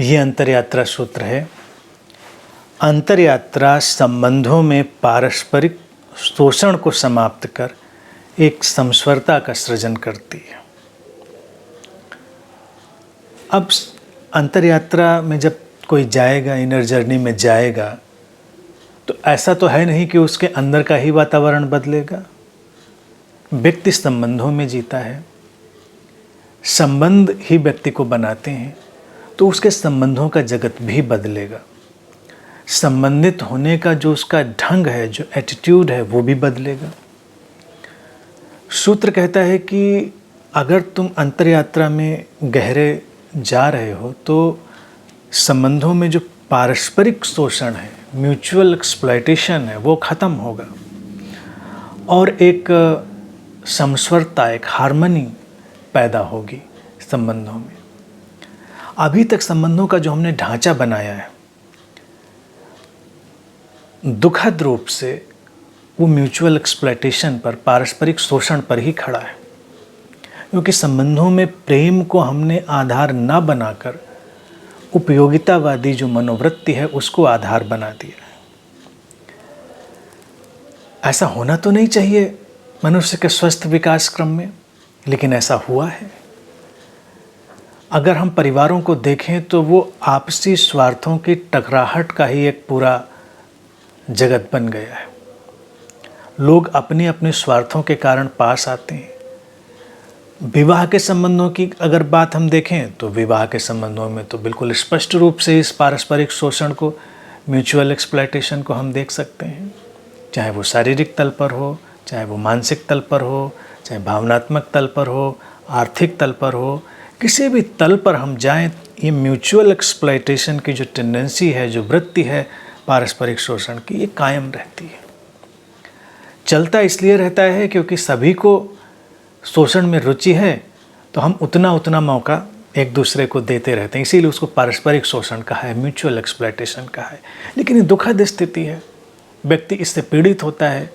ये अंतरयात्रा सूत्र है। अंतरयात्रा संबंधों में पारस्परिक शोषण को समाप्त कर एक समस्वरता का सृजन करती है। अब अंतरयात्रा में जब कोई जाएगा, इनर जर्नी में जाएगा, तो ऐसा तो है नहीं कि उसके अंदर का ही वातावरण बदलेगा। व्यक्ति संबंधों में जीता है, संबंध ही व्यक्ति को बनाते हैं, तो उसके संबंधों का जगत भी बदलेगा। संबंधित होने का जो उसका ढंग है, जो एटीट्यूड है, वो भी बदलेगा। सूत्र कहता है कि अगर तुम अंतरयात्रा में गहरे जा रहे हो तो संबंधों में जो पारस्परिक शोषण है, म्यूचुअल एक्सप्लॉयटेशन है, वो ख़त्म होगा और एक समस्वरता, एक हार्मनी पैदा होगी संबंधों में। अभी तक संबंधों का जो हमने ढांचा बनाया है, दुखद रूप से वो म्यूचुअल एक्सप्लॉयटेशन पर, पारस्परिक शोषण पर ही खड़ा है, क्योंकि संबंधों में प्रेम को हमने आधार ना बनाकर उपयोगितावादी जो मनोवृत्ति है उसको आधार बना दिया है। ऐसा होना तो नहीं चाहिए मनुष्य के स्वस्थ विकास क्रम में, लेकिन ऐसा हुआ है। अगर हम परिवारों को देखें तो वो आपसी स्वार्थों की टकराहट का ही एक पूरा जगत बन गया है। लोग अपने अपने स्वार्थों के कारण पास आते हैं। विवाह के संबंधों की अगर बात हम देखें तो विवाह के संबंधों में तो बिल्कुल स्पष्ट रूप से इस पारस्परिक शोषण को, म्यूचुअल एक्सप्लॉयटेशन को हम देख सकते हैं। चाहे वो शारीरिक तल पर हो, चाहे वो मानसिक तल पर हो, चाहे भावनात्मक तल पर हो, आर्थिक तल पर हो, किसी भी तल पर हम जाएं, ये म्यूचुअल एक्सप्लॉयटेशन की जो टेंडेंसी है, जो वृत्ति है पारस्परिक शोषण की, ये कायम रहती है। चलता इसलिए रहता है क्योंकि सभी को शोषण में रुचि है, तो हम उतना उतना मौका एक दूसरे को देते रहते हैं, इसीलिए उसको पारस्परिक शोषण कहा है, म्यूचुअल एक्सप्लॉयटेशन कहा है। लेकिन ये दुखद स्थिति है, व्यक्ति इससे पीड़ित होता है,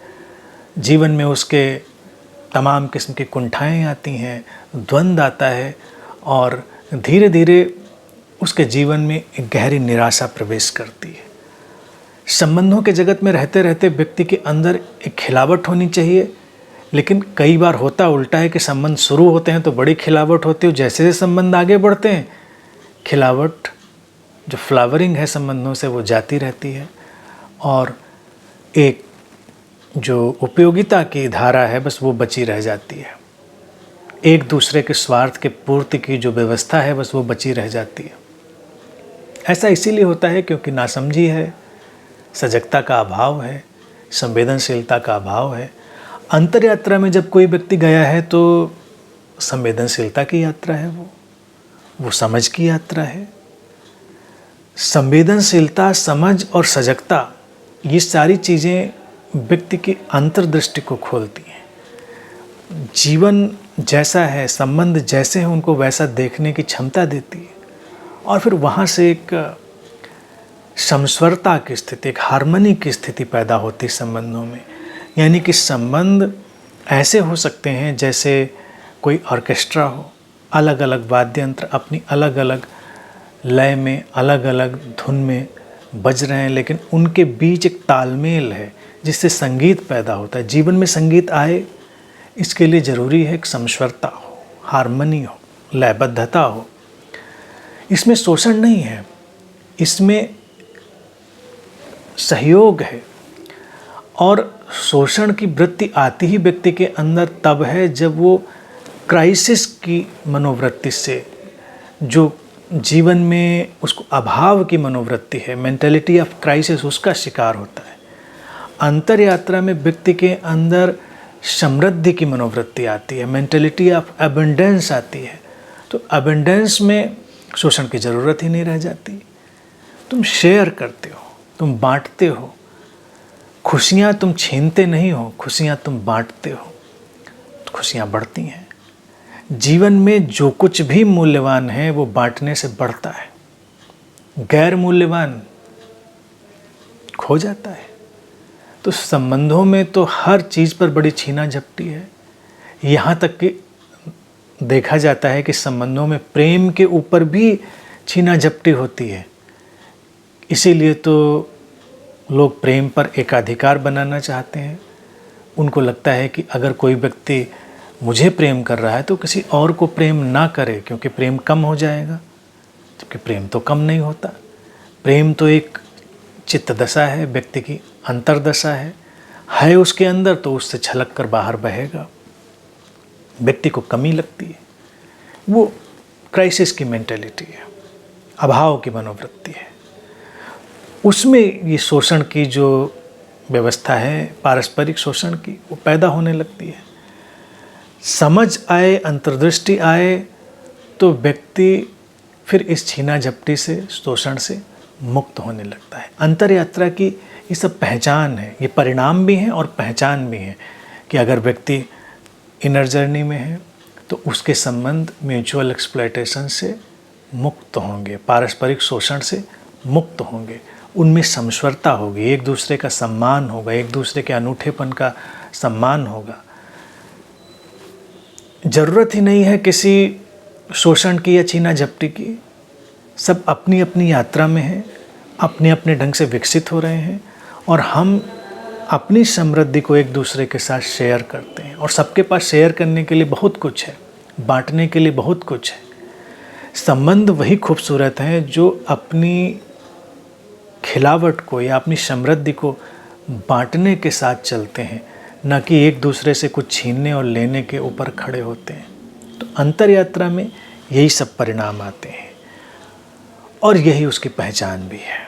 जीवन में उसके तमाम किस्म की कुंठाएँ आती हैं, द्वंद्व आता है और धीरे धीरे उसके जीवन में एक गहरी निराशा प्रवेश करती है। संबंधों के जगत में रहते रहते व्यक्ति के अंदर एक खिलावट होनी चाहिए, लेकिन कई बार होता उल्टा है कि संबंध शुरू होते हैं तो बड़ी खिलावट होती है, जैसे जैसे संबंध आगे बढ़ते हैं खिलावट, जो फ्लावरिंग है संबंधों से, वो जाती रहती है और एक जो उपयोगिता की धारा है बस वो बची रह जाती है। एक दूसरे के स्वार्थ के पूर्ति की जो व्यवस्था है बस वो बची रह जाती है। ऐसा इसीलिए होता है क्योंकि नासमझी है, सजगता का अभाव है, संवेदनशीलता का अभाव है। अंतरयात्रा में जब कोई व्यक्ति गया है तो संवेदनशीलता की यात्रा है, वो समझ की यात्रा है। संवेदनशीलता, समझ और सजगता, ये सारी चीज़ें व्यक्ति की अंतर्दृष्टि को खोलती हैं। जीवन जैसा है, संबंध जैसे हैं, उनको वैसा देखने की क्षमता देती है और फिर वहाँ से एक समस्वरता की स्थिति, एक हार्मनी की स्थिति पैदा होती संबंधों में। यानी कि संबंध ऐसे हो सकते हैं जैसे कोई ऑर्केस्ट्रा हो, अलग अलग वाद्य यंत्र अपनी अलग अलग लय में, अलग अलग धुन में बज रहे हैं, लेकिन उनके बीच एक तालमेल है जिससे संगीत पैदा होता है। जीवन में संगीत आए, इसके लिए ज़रूरी है कि समस्वरता हो, हार्मनी हो, लयबद्धता हो। इसमें शोषण नहीं है, इसमें सहयोग है। और शोषण की वृत्ति आती ही व्यक्ति के अंदर तब है जब वो क्राइसिस की मनोवृत्ति से, जो जीवन में उसको अभाव की मनोवृत्ति है, मेंटालिटी ऑफ क्राइसिस, उसका शिकार होता है। अंतरयात्रा में व्यक्ति के अंदर समृद्धि की मनोवृत्ति आती है, मेंटालिटी ऑफ अबंडेंस आती है। तो अबंडेंस में शोषण की ज़रूरत ही नहीं रह जाती। तुम शेयर करते हो, तुम बांटते हो, खुशियाँ तुम छीनते नहीं हो, खुशियाँ तुम बांटते हो, तो खुशियाँ बढ़ती हैं। जीवन में जो कुछ भी मूल्यवान है वो बांटने से बढ़ता है, गैर मूल्यवान खो जाता है। तो संबंधों में तो हर चीज़ पर बड़ी छीना झपटी है। यहाँ तक कि देखा जाता है कि संबंधों में प्रेम के ऊपर भी छीना झपटी होती है। इसीलिए तो लोग प्रेम पर एकाधिकार बनाना चाहते हैं। उनको लगता है कि अगर कोई व्यक्ति मुझे प्रेम कर रहा है तो किसी और को प्रेम ना करे, क्योंकि प्रेम कम हो जाएगा। जबकि प्रेम तो कम नहीं होता। प्रेम तो एक चित्त दशा है, व्यक्ति की अंतर्दशा है उसके अंदर, तो उससे छलक कर बाहर बहेगा। व्यक्ति को कमी लगती है, वो क्राइसिस की मेंटेलिटी है, अभाव की मनोवृत्ति है। उसमें ये शोषण की जो व्यवस्था है, पारस्परिक शोषण की, वो पैदा होने लगती है। समझ आए, अंतर्दृष्टि आए तो व्यक्ति फिर इस छीना झपटी से, शोषण से मुक्त होने लगता है। अंतर यात्रा की ये सब पहचान है, ये परिणाम भी हैं और पहचान भी है कि अगर व्यक्ति इनर जर्नी में है तो उसके संबंध म्यूचुअल एक्सप्लॉयटेशन से मुक्त होंगे, पारस्परिक शोषण से मुक्त होंगे, उनमें समश्वरता होगी, एक दूसरे का सम्मान होगा, एक दूसरे के अनूठेपन का सम्मान होगा। ज़रूरत ही नहीं है किसी शोषण की या छीना झपटी की। सब अपनी अपनी यात्रा में हैं, अपने अपने ढंग से विकसित हो रहे हैं और हम अपनी समृद्धि को एक दूसरे के साथ शेयर करते हैं। और सबके पास शेयर करने के लिए बहुत कुछ है, बांटने के लिए बहुत कुछ है। संबंध वही खूबसूरत हैं जो अपनी खिलावट को या अपनी समृद्धि को बांटने के साथ चलते हैं, न कि एक दूसरे से कुछ छीनने और लेने के ऊपर खड़े होते हैं। तो अंतर यात्रा में यही सब परिणाम आते हैं और यही उसकी पहचान भी है।